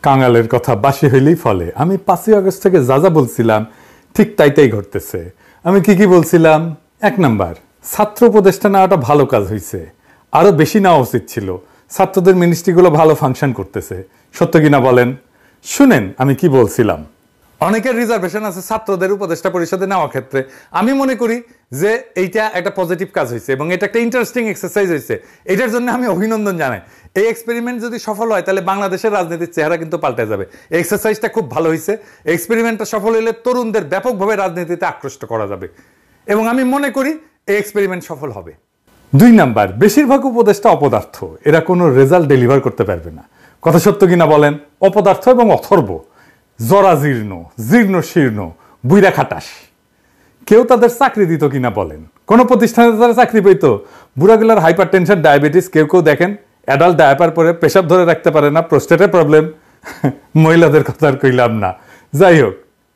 কাঙালের কথা বাসি হইলেই ফলে। আমি 5ই আগস্ট থেকে যা যা বলছিলাম ঠিক তাই ঘটতেছে। আমি কি বলছিলাম? 1 নাম্বার, ছাত্র উপদেষ্টা নেওয়াটা ভালো কাজ হয়েছে, আরো বেশি নেওয়া উচিত ছিল। ছাত্রদের মিনিস্ট্রিগুলো ভালো ফাংশন করতেছে। সত্য কিনা বলেন? শুনেন আমি কি বলছিলাম। অনেকের রিজার্ভেশন আছে ছাত্রদের উপদেষ্টা পরিষদে নেওয়ার ক্ষেত্রে। আমি মনে করি যে এইটা একটা পজিটিভ কাজ হয়েছে এবং এটা একটা ইন্টারেস্টিং এক্সারসাইজ হয়েছে। এটার জন্য আমি অভিনন্দন জানাই। এই এক্সপেরিমেন্ট যদি সফল হয় তাহলে বাংলাদেশের রাজনীতির চেহারা কিন্তু পাল্টে যাবে। এই এক্সারসাইজটা খুব ভালো হয়েছে। এক্সপেরিমেন্টটা সফল হলে তরুণদের ব্যাপকভাবে রাজনীতিতে আকৃষ্ট করা যাবে এবং আমি মনে করি এই এক্সপেরিমেন্ট সফল হবে। 2 নাম্বার, বেশিরভাগ উপদেষ্টা অপদার্থ, এরা কোনো রেজাল্ট ডেলিভার করতে পারবে না। কথা সত্য কিনা বলেন? অপদার্থ এবং অথর্ব, জরাজীর্ণ, জীর্ণ শীর্ণ, বুইরা খাটাস। কেউ তাদের চাকরি দিত কিনা বলেন? কোন প্রতিষ্ঠানে তারা চাকরি পেত? বুড়াগুলার হাইপার টেনশন, ডায়াবেটিস, কেউ দেখেন অ্যাডাল্ট ডায়াপার পরে পেশাব ধরে রাখতে পারে না, প্রোস্টেটের প্রবলেম। মহিলাদের কথা আর কইলাম না। যাই হোক,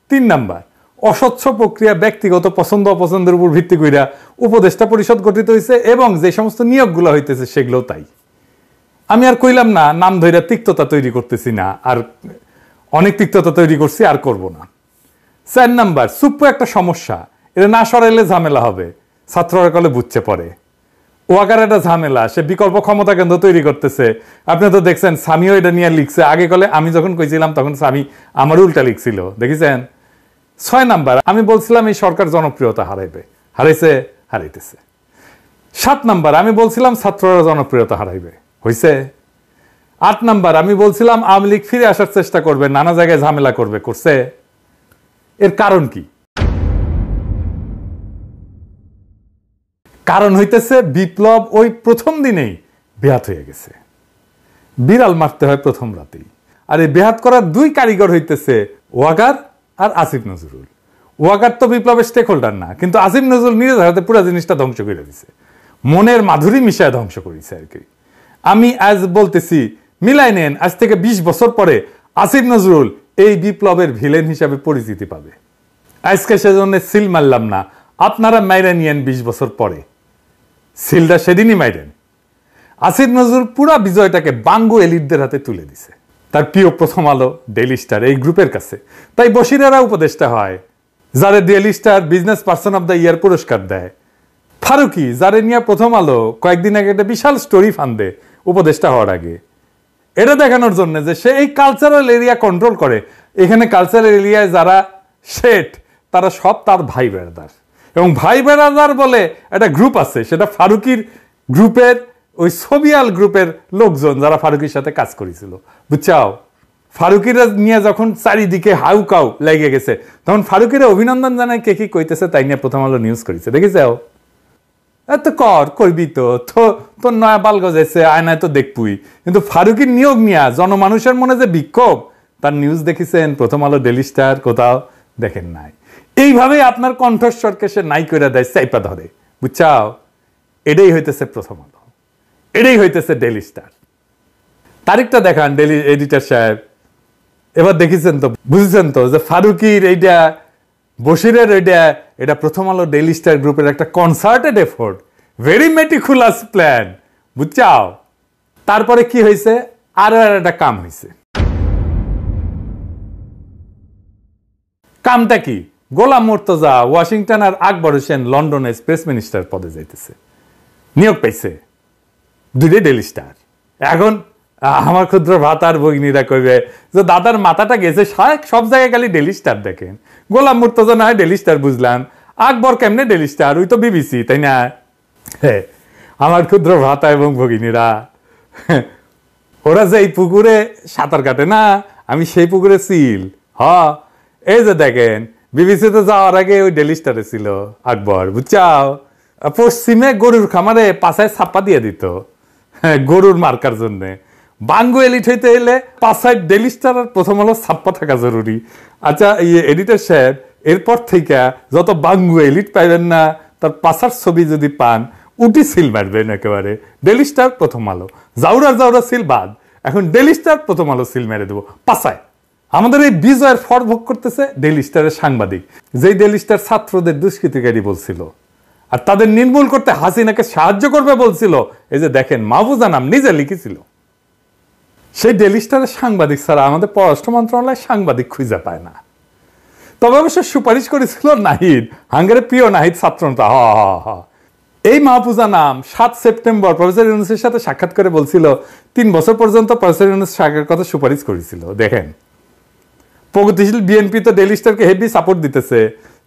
3 নাম্বার, অস্বচ্ছ প্রক্রিয়া, ব্যক্তিগত পছন্দ অপছন্দের উপর ভিত্তি কইরা উপদেষ্টা পরিষদ গঠিত হয়েছে এবং যে সমস্ত নিয়োগগুলো হইতেছে সেগুলো তাই। আমি আর কইলাম না, নাম ধইরা তিক্ততা তৈরি করতেছি না, আর অনেক তিক্ততা তৈরি করছি, আর করব না। 4 নাম্বার, সুপ্প একটা সমস্যা, এটা না সরাইলে ঝামেলা হবে। ছাত্ররা কলে বুঝছে পরে। ওয়াকার একটা ঝামেলা, সে বিকল্প ক্ষমতা কেন্দ্র তৈরি করতেছে। আপনি তো দেখছেন স্বামীও এটা নিয়ে লিখছে। আগে কলে আমি যখন কইছিলাম তখন স্বামী আমার উল্টা লিখছিল, দেখেছেন? 6 নাম্বার, আমি বলছিলাম এই সরকার জনপ্রিয়তা হারাইবে, হারাইতেছে। 7 নাম্বার, আমি বলছিলাম ছাত্ররা জনপ্রিয়তা হারাইবে, হইছে। 8 নাম্বার, আমি বলছিলাম আওয়ামী লীগ ফিরে আসার চেষ্টা করবে, নানা জায়গায় ঝামেলা করবে, করছে। এর কারণ কি? কারণ হইতেছে বিপ্লব ওই প্রথম দিনেই বেহাত হয়ে গেছে। বিড়াল মারতে হয় প্রথম রাতেই। আর এই বেহাত করার 2 কারিগর হইতেছে ওয়াকার আর আসিফ নজরুল। ওয়াকার তো বিপ্লবের স্টেক হোল্ডার না, কিন্তু আসিফ নজরুল নিজের হাতে পুরো জিনিসটা ধ্বংস করে দিছে, মনের মাধুরী মিশায় ধ্বংস করেছে আর কি। আমি আজ বলতেছি, মিলাই নেন, আজ থেকে 20 বছর পরে আসিফ নজরুল এই বিপ্লবের ভিলেন হিসাবে পরিচিতি পাবে। আজকে সেজন্য সিল মারলাম না, আপনারা মাইরা নিয়েন 20 বছর পরে। সিলটা সেদিনই মাইরেন। আসিফ নজরুল পুরা বিজয়টাকে বাঙ্গু এলিটদের হাতে তুলে দিছে, তার প্রিয় প্রথম আলো, ডেইলি স্টার এই গ্রুপের কাছে। তাই বশিরেরা উপদেষ্টা হয়, যারে daily star business person of the year পুরস্কার দেয়। ফারুকি, যারে নিয়ে প্রথম আলো কয়েকদিন আগে একটা বিশাল স্টোরি ফান্দে উপদেষ্টা হওয়ার আগে, এটা দেখানোর জন্য যে সে এই কালচারাল এরিয়া কন্ট্রোল করে। এখানে কালচারাল এরিয়ায় যারা শেঠ তারা সব তার ভাই বেড়াদার, এবং ভাই বেড়াদার বলে একটা গ্রুপ আছে, সেটা ফারুকির গ্রুপের ওই সোভিয়াল গ্রুপের লোকজন যারা ফারুকির সাথে কাজ করেছিল, বুঝছাও। ফারুকিরা নিয়ে যখন চারিদিকে হাউ কাউ লেগে গেছে, তখন ফারুকিরা অভিনন্দন জানায় কে কি কইতেছে তাই নিয়ে প্রথম আলো নিউজ করেছে, দেখেছাও। এত করবি তো, তোর নয়া বাল গজাইছে, আয়নায় তো দেখবই। কিন্তু ফারুকির নিয়োগ নিয়ে জনমানুষের মনে যে বিক্ষোভ, তার নিউজ দেখেছেন প্রথম আলো, ডেইলি স্টার, কোথাও দেখেন নাই। এইভাবে আপনার কণ্ঠস্বরকে সে নাই করে দেয়, চাইপা ধরে, বুঝছাও। এটাই হইতেছে প্রথম আলো, এটাই হইতেছে ডেইলি স্টার। তারিখটা দেখান ডেইলি এডিটর সাহেব। এবার দেখেছেন তো, বুঝেছেন তো যে ফারুকির এইটা, বশিরের এটা প্রথম আলো ডেইলি স্টার গ্রুপের একটা concerted effort, very meticulous plan, বুঝছাও। তারপরে কি হয়েছে? আরো একটা কাম হয়েছে। কামটা কি? গোলাম মুর্তজা ওয়াশিংটন আর আকবর হোসেন লন্ডনে স্পেস মিনিস্টার পদে যাইতেছে, নিয়োগ পাইছে 2 ডেইলি স্টার। এখন আমার ক্ষুদ্র ভাতার ভগিনীরা কইবে যে দাদার মাথাটা গেছে, সব জায়গায় খালি ডেইলি স্টার দেখেন। গোলাম মুর্তজা না হয় ডেইলি স্টার বুঝলাম, আকবর কেমনে ডেইলি স্টার? ওই তো বিবিসি, তাই না? আমার ক্ষুদ্র ভাতা এবং ভগিনীরা, ওরা যে এই পুকুরে সাঁতার কাটে না, আমি সেই পুকুরে সিল। এই যে দেখেন, বিবিসিতে যাওয়ার আগে ওই ডেইলি স্টারে ছিল আকবর, বুঝছাও। পশ্চিমে গরুর খামারে পাছায় ছাপ্পা দিয়ে দিত, গরুর মার্কার জন্য। বাঙ্গু এলিট হইতে এলে পাছায় ডেইলি স্টার আর প্রথম আলো ছাপ্পা থাকা জরুরি। আচ্ছা, এডিটর সাহেব, এরপর থেকে যত বাঙ্গু এলিট পাইবেন না, তার পাছার ছবি যদি পান, উটি সিল মারবেন একেবারে। ডেইলি স্টার, প্রথম আলো, জাউরা সিল বাদ, এখন ডেইলি স্টার, প্রথম আলো সিল মেরে দেবো পাশায়। আমাদের এই বিজয়ের ফল ভোগ করতেছে ডেইলি স্টারের সাংবাদিক, যেই ডেইলি স্টার ছাত্রদের দুষ্কৃতিকারী বলছিল আর তাদের নির্মূল করতে হাসিনাকে সাহায্য করবে বলছিল। এই যে দেখেন, মাহফুজা নাম নিজে লিখেছিল। সেই ডেইলি স্টারের সাংবাদিক ছাড়া আমাদের পররাষ্ট্র মন্ত্রণালয় সাংবাদিক খুঁজে পায় না। তবে অবশ্য সুপারিশ করেছিল নাহিদ, হাঙ্গারের প্রিয় নাহিদ ছাত্রনেতা। এই মাহফুজা নাম 7 সেপ্টেম্বর প্রফেসর ইউনূসের সাথে সাক্ষাৎ করে বলছিল 3 বছর পর্যন্ত প্রফেসর ইউনূস সাক্ষাতের কথা সুপারিশ করেছিল। দেখেন, প্রগতিশীল বিএনপি তো ডেইলি স্টারকে হেভি সাপোর্ট দিতেছে,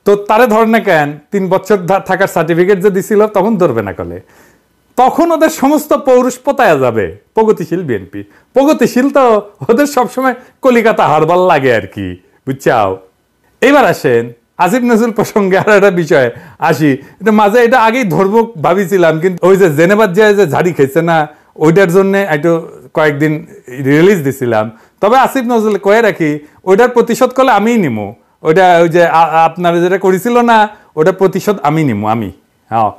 তো তারে ধরে না কেন? 3 বছর থাকার সার্টিফিকেট যে দিছিল তখন ধরবে না কলে? তখন ওদের সমস্ত পৌরুষ পতায়া যাবে। প্রগতিশীল বিএনপি, প্রগতিশীল তো ওদের সবসময় কলিকাতা হারবাল লাগে আর কি, বুঝছাও। এবার আসেন আসিফ নজরুল প্রসঙ্গে আর একটা বিষয় আসি। এটা মাঝে এটা আগেই ধর্ম ভাবিছিলাম, কিন্তু ওই যে জেনেভার যে ঝাড়ি খেয়েছে না, ওইটার জন্য একটু কয়েকদিন রিলিজ দিছিলাম। তবে আসিফ নজরুল কয়ে রাখি, ওইটার প্রতিশোধ করলে আমিই নিমু। ওইটা ওই যে আপনারা যেটা করেছিল না, ওটা প্রতিশোধ আমি নিমু, আমি। হ্যাঁ,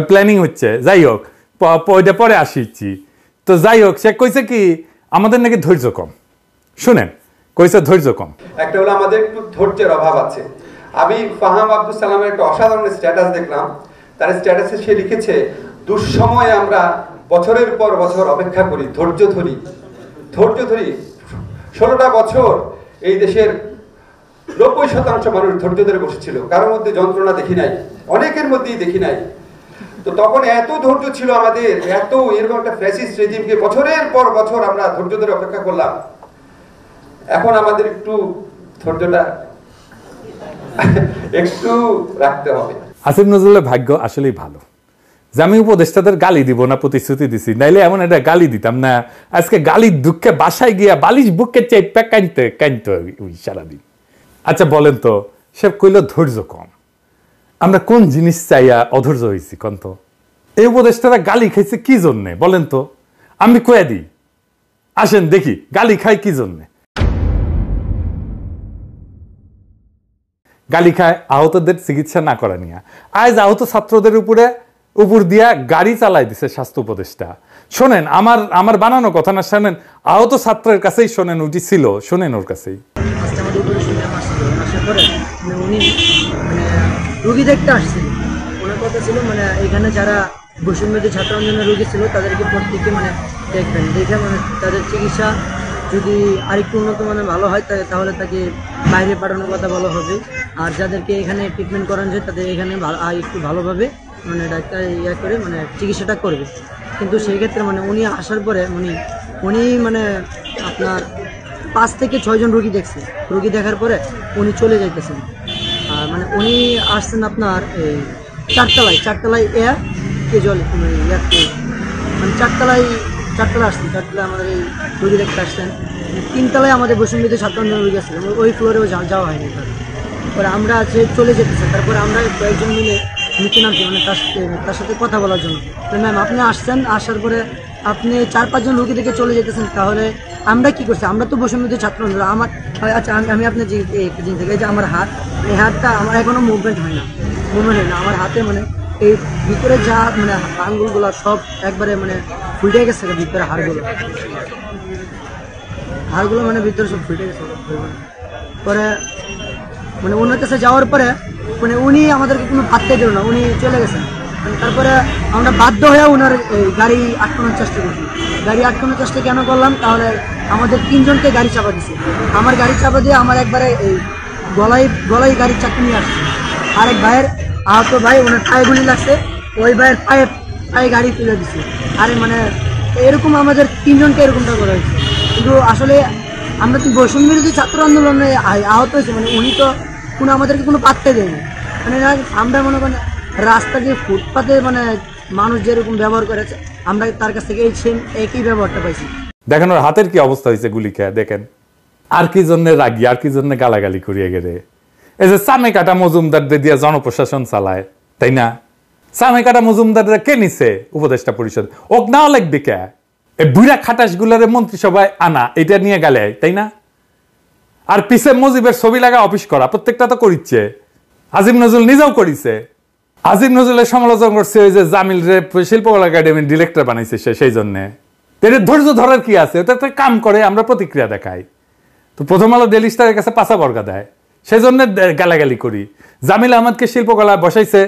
প্ল্যানিং হচ্ছে। যাই হোক, ওইটা পরে আসিছি। তো যাই হোক, সে কইছে কি আমাদের নাকি ধৈর্য কম। শুনেন, কইছে ধৈর্য কম। একটা হলো আমাদের একটু ধৈর্যের অভাব আছে। আমি ফাহাম আব্দুল সালামের একটা অসাধারণ স্ট্যাটাস দেখলাম। তার স্ট্যাটাসে সে লিখেছে, দুঃসময়ে আমরা বছরের পর বছর অপেক্ষা করি, ধৈর্য ধরি। 16টা বছর এই দেশের 90% মানুষ ধৈর্য ধরে বসেছিল। কারোর মধ্যে যন্ত্রণা দেখি নাই, অনেকের মধ্যেই দেখি নাই। তো তখন এত ধৈর্য ছিল আমাদের, এত এরকম একটা ফ্যাসিস্ট রেজিমকে বছরের পর বছর আমরা ধৈর্য ধরে অপেক্ষা করলাম। এখন আমাদের একটু ধৈর্যটা একটু রাখতে হবে। আসিফ নজরুলের ভাগ্য আসলেই ভালো যে আমি উপদেষ্টাদের গালি দিব না প্রতিশ্রুতি দিছি, নাইলে এমন একটা গালি দিতাম না। আজকে গালির দুঃখে বাসায় গিয়া বালিশ বুকে চেপে কাঁদতে সারাদিন। আচ্ছা বলেন তো, সে কইল ধৈর্য কম। আমরা কোন জিনিস চাইয়া অধৈর্য হয়েছি কোন তো? এই উপদেষ্টারা গালি খাইছে কি জন্যে বলেন তো? আমি কয়ে দিই, আসেন দেখি গালি খাই কি জন্যে। গালি খায় আহতদের চিকিৎসা না করা নিয়ে। আজ আহত ছাত্রদের উপর দিয়া গাড়ি চালাই দিছে স্বাস্থ্য উপদেষ্টা। শোনেন, আমার বানানো কথা না, শোনেন আহত ছাত্রের কাছেই শোনেন, উঠি ছিল, শোনেন ওর কাছেই। রোগী দেখতে আসছিল, ওনার কথা ছিল মানে এখানে যারা বৈষম্যবিরোধী ছাত্র আন্দোলনের রোগী ছিল তাদেরকে প্রত্যেকে মানে দেখবেন, দেখে মানে তাদের চিকিৎসা যদি আরেকটু উন্নত মানে ভালো হয় তাহলে তাকে বাইরে পাঠানোর কথা বলা হবে। আর যাদেরকে এখানে ট্রিটমেন্ট করানো যায় তাদের এখানে একটু ভালোভাবে মানে ডাক্তার করে মানে চিকিৎসাটা করবে। কিন্তু সেই ক্ষেত্রে মানে উনি আসার পরে উনি মানে আপনার 5 থেকে 6 জন রোগী দেখছে। রোগী দেখার পরে উনি চলে যাইতেছেন। আর মানে উনি আসছেন আপনার এই 4তলায় এয়ার কেজল মানে চারতলায় আসছেন। 4তলায় আমাদের এই রোগী দেখতে আসছেন। 3তলায় আমাদের বৈষম্যবিরোধী ছাত্র আন্দোলন রোগী আসছিলেন, ওই ফ্লোরেও যাওয়া হয়নি। তারপরে আমরা চলে যেতেছি, তারপরে আমরা কয়েকজন মিলে নিচে নামছি মানে তার সাথে কথা বলার জন্য। ম্যাম আপনি আসছেন, আসার পরে আপনি 4-5 জন রোগী থেকে চলে যেতেছেন, তাহলে আমরা কি করছি? আমরা তো বৈষম্যবিরোধী ছাত্র আন্দোলন। আচ্ছা আমি আপনার যে জিনিস থেকে যে আমার হাত, এই হাতটা আমার এখনো মুভমেন্ট হয় না। আমার হাতে মানে এই ভিতরে যা মানে আঙ্গুলগুলো সব একবারে মানে ফুটে গেছে, ভিতরে হাড়গুলো মানে ভিতরে সব ফুটে গেছে। পরে মানে ওনার কাছে যাওয়ার পরে মানে উনি আমাদেরকে কোনো পাত্তা দিল না, উনি চলে গেছেন। তারপরে আমরা বাধ্য হয়ে ওনার গাড়ি আটকানোর চেষ্টা করছি। গাড়ি আটকানোর চেষ্টা কেন করলাম? তাহলে আমাদের 3 জনকে গাড়ি চাপা দিছে। আমার গাড়ি চাপা দিয়ে আমার একবারে এই গলায় গাড়ির চাকরি নিয়ে আসছে। আরেক ভাইয়ের আহত ভাই, ওনার পায়ে গুলি লাগছে, ওই ভাইয়ের পায়ে গাড়ি তুলে দিচ্ছে। আরে মানে এরকম আমাদের 3 জনকে এরকমটা করা হয়েছে। কিন্তু আসলে আমরা তো বৈষম্যবিরোধী ছাত্র আন্দোলনে আহত হয়েছে, মানে উনি তো কোনো আমাদেরকে কোনো পাত্তা দেয়নি। মানে আমরা মনে করেন রাস্তা যে ফুটপাতে মানে মানুষ যেরকম ব্যবহার করেছে, আমরা তার কাছ থেকে একই ব্যবহারটা পাইছি। দেখেন ওর হাতের কি অবস্থা হয়েছে গুলি খেয়ে। দেখেন আর কি জন্য রাগি, আর কি জন্য গালাগালি করিয়ে গেলে। এই যে সামে কাটা মজুমদারদের দিয়ে জনপ্রশাসন চালায়, তাই না? সামে কাটা মজুমদাররা কে নিছে? উপদেষ্টা পরিষদ। ওক নাও লাগবে কে? এই বুড়া খাটাস গুলারে মন্ত্রিসভায় আনা, এটা নিয়ে গেলে, তাই না? আর পিছে মুজিবের ছবি লাগা অফিস করা, প্রত্যেকটা তো করিচ্ছে। আজিম নজরুল নিজেও করিছে। আসিফ নজরুলের সমালোচনা করছে ওই যে জামিল রে শিল্পকলা একাডেমির ডিরেক্টর বানাইছে সেই জন্যে। এদের ধৈর্য ধরার কি আছে? ওটা একটা কাম করে, আমরা প্রতিক্রিয়া দেখাই। তো প্রথম আলো ডেইলি স্টারের কাছে পাশা বর্গা দেয়, সেই জন্য গালাগালি করি। জামিল আহমদকে শিল্পকলা বসাইছে,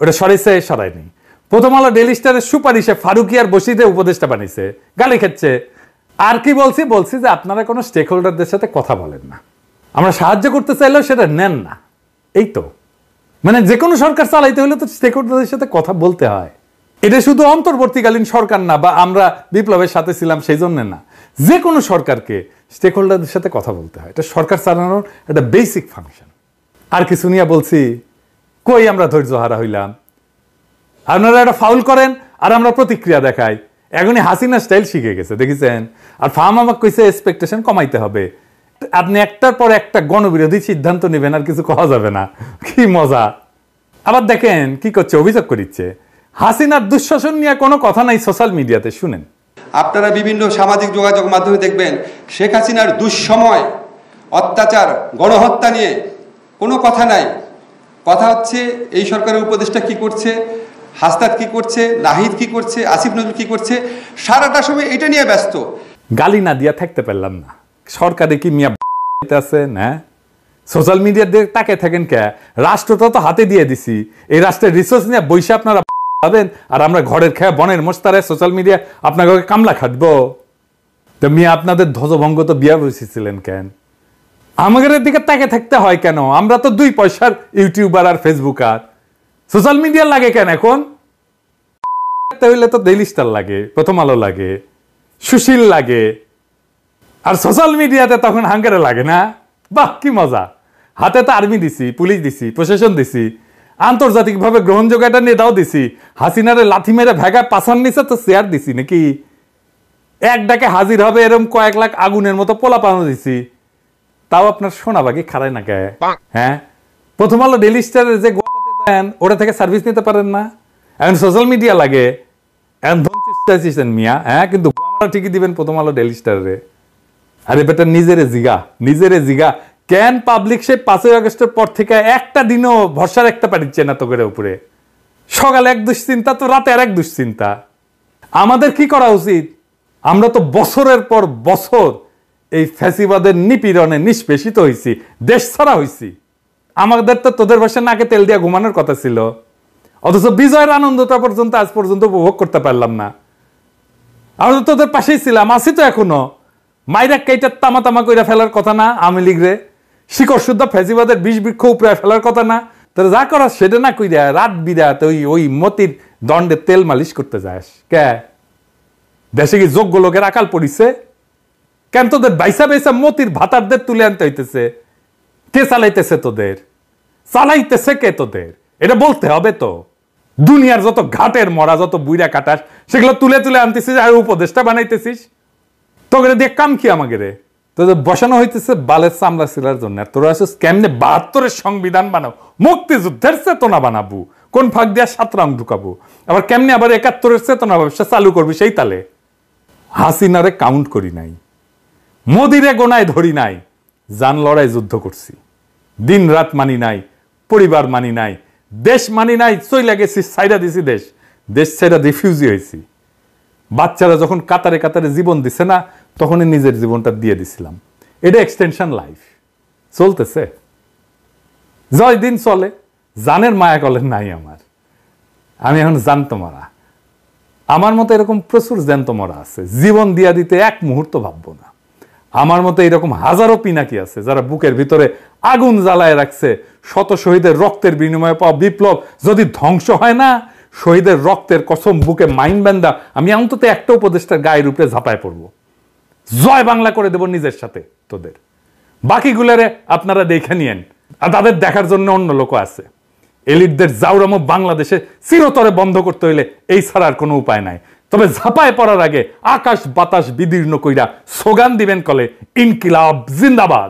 ওটা সরাইছে, সরায়নি। প্রথম আলো ডেইলি স্টারের সুপারিশে ফারুকিয়ার বসিতে উপদেষ্টা বানাইছে, গালি খাচ্ছে। আর কি বলছি যে আপনারা কোনো স্টেক হোল্ডারদের সাথে কথা বলেন না, আমরা সাহায্য করতে চাইলেও সেটা নেন না। এই তো মানে যে কোনো সরকার চালাইতে হলে তো স্টেক হোল্ডারদের সাথে কথা বলতে হয়। এটা শুধু অন্তর্বর্তীকালীন সরকার না, বা আমরা বিপ্লবের সাথে ছিলাম সেই জন্য না, যে কোনো সরকারকে স্টেক হোল্ডারদের সাথে কথা বলতে হয়। এটা সরকার চালানোর একটা বেসিক ফাংশন। আর কিছু নিয়ে বলছি, কই আমরা ধৈর্য হারা হইলাম? আপনারা একটা ফাউল করেন আর আমরা প্রতিক্রিয়া দেখাই। এখনই হাসিনা স্টাইল শিখে গেছে, দেখেছেন? আর ফার্ম আমাকে কইছে এক্সপেকটেশন কমাইতে হবে। আপনি একটার পর একটা গণবিরোধী সিদ্ধান্ত নেবেন, আর কিছু কওয়া যাবে না। কি মজা! আবার দেখেন কি করছে, অভিযোগ করিচ্ছে হাসিনার দুঃশাসন নিয়ে কোনো কথা নাই সোশ্যাল মিডিয়াতে। শুনেন, আপনারা বিভিন্ন সামাজিক যোগাযোগ মাধ্যমে দেখবেন শেখ হাসিনার দুঃসময়, অত্যাচার, গণহত্যা নিয়ে কোনো কথা নাই। কথা হচ্ছে এই সরকারের উপদেষ্টা কি করছে, হাসনাত কি করছে, নাহিদ কি করছে, আসিফ নজরুল কি করছে, সারাটা সময় এটা নিয়ে ব্যস্ত। গালি না দিয়া থাকতে পারলাম না। সরকারে কি মিয়া আছে না? সোশ্যাল মিডিয়া দিয়ে তাকে থাকেন কে? রাষ্ট্রটা তো হাতে দিয়ে দিছি, এই রাষ্ট্রের রিসোর্স নিয়ে বৈশা আপনারা পাবেন, আর আমরা ঘরের খেয়া বনের মোস্তারে সোশ্যাল মিডিয়া আপনাকে কামলা খাটবো। তো মিয়া আপনাদের ধ্বজভঙ্গ তো বিয়া বসেছিলেন কেন? আমাদের দিকে তাকে থাকতে হয় কেন? আমরা তো 2 পয়সার ইউটিউবার আর ফেসবুকার, সোশ্যাল মিডিয়া লাগে কেন এখন? হইলে তো ডেইলি স্টার লাগে, প্রথম আলো লাগে, সুশীল লাগে, আর সোশ্যাল মিডিয়াতে তখন হাঙ্গারে লাগে না? বাহ কি মজা! হাতে তো আর্মি দিছি, পুলিশ দিছি, প্রশাসন দিছি, আন্তর্জাতিকভাবে গ্রহণযোগ্য একটা নেতাও দিছি। হাসিনারে লাথি মেরে ভেগা পাছার নিচে তো চেয়ার দিছি নাকি? এক ডাকে হাজির হবে এরকম কয়েক লাখ আগুনের মতো পোলা পানো দিছি, তাও আপনার সোনাবাগি খারায় না কে? হ্যাঁ, প্রথম আলো ডেইলি স্টারের যে গোয়াপাতে দেন ওটা থেকে সার্ভিস নিতে পারেন না? এখন সোশ্যাল মিডিয়া লাগে, এখন ধনচিস্তেছেন মিয়া। হ্যাঁ, কিন্তু ঠিকই দিবেন প্রথম আলো ডেইলি স্টারে। আরে বেটা নিজেরে জিগা কেন পাবলিক সে 5ই আগস্টের পর থেকে একটা দিনও ভরসা রাখতে পারছে না তোদের উপরে? সকালে এক দুশ্চিন্তা তো রাতে আর এক দুশ্চিন্তা। আমাদের কি করা উচিত? আমরা তো বছরের পর বছর এই ফ্যাসিবাদের নিপীড়নে নিষ্পেষিত হয়েছি, দেশ ছাড়া হয়েছি। আমাদের তো তোদের বাসায় নাকে তেল দিয়া ঘুমানোর কথা ছিল, অথচ বিজয়ের আনন্দটা পর্যন্ত আজ পর্যন্ত উপভোগ করতে পারলাম না। আমরা তো তোদের পাশেই ছিলাম, আছি তো এখনো। মাইরা কেইটা তামা কইরা ফেলার কথা না? আওয়ামী লীগরে শিকড় শুদ্ধ ফ্যাসিবাদের বিষ বৃক্ষ উপরে ফেলার কথা না? তোরা যা করা সেটা না কইরা রাত বিরাত ওই মতির দণ্ডে তেল মালিশ করতে যাস কে? দেশে কি যোগ্য লোকের আকাল পড়িছে কেন? তোদের বাইসা মতির ভাতারদের তুলে আনতে হইতেছে। কে চালাইতেছে তোদের? চালাইতেছে কে তোদের? এটা বলতে হবে তো। দুনিয়ার যত ঘাটের মরা, যত বুইরা কাটাস, সেগুলো তুলে আনতেছিস আর উপদেষ্টা বানাইতেছিস। তোকে দিয়ে কাম কি? আমাকে রে তোদের বসানো হইতেছে বালের চামড়া ছিলার জন্য। তোরা আসিস কেমনে 72-এর সংবিধান বানাও, মুক্তিযুদ্ধের চেতনা বানাবো, কোন ফাঁক দিয়া 7 রং ঢুকাবো, আবার কেমনে আবার 71-এর চেতনা ব্যবসা চালু করবি সেই তালে। হাসিনারে কাউন্ট করি নাই, মোদিরে গোনায় ধরি নাই, জান লড়াই যুদ্ধ করছি, দিন রাত মানি নাই, পরিবার মানি নাই, দেশ মানি নাই, চইলা গেছি, ছাইরা দিছি দেশ ছাইরা রিফিউজি হয়েছি। বাচ্চারা যখন কাতারে কাতারে জীবন দিছে না, তখনই নিজের জীবনটা দিয়ে দিছিলাম। এটা এক্সটেনশন লাইফ চলতেছে, জয় দিন চলে। জানের মায়া কলেন নাই আমার, আমি এখন জানতো মারা। আমার মতো এরকম প্রচুর জ্যান্ত মরা আছে, জীবন দিয়া দিতে এক মুহূর্ত ভাববো না। আমার মতো এরকম হাজারো পিনাকি আছে যারা বুকের ভিতরে আগুন জ্বালায় রাখছে। শত শহীদের রক্তের বিনিময়ে পাওয়া বিপ্লব যদি ধ্বংস হয় না, শহীদের রক্তের কসম বুকে মাইন বান্দা আমি অন্তত একটা উপদেষ্টার গায়ের উপরে ঝাঁপায় পড়বো, জয় বাংলা করে দেব নিজের সাথে তোদের। বাকিগুলারে আপনারা দেখে নিয়েন, আর তাদের দেখার জন্য অন্য লোক আছে। এলিটদের জাউরামো বাংলাদেশে চিরতরে বন্ধ করতে হইলে এই ছাড়া আর কোনো উপায় নাই। তবে ঝাঁপায় পড়ার আগে আকাশ বাতাস বিদীর্ণ কইরা স্লোগান দিবেন কলে, ইনকিলাব জিন্দাবাদ।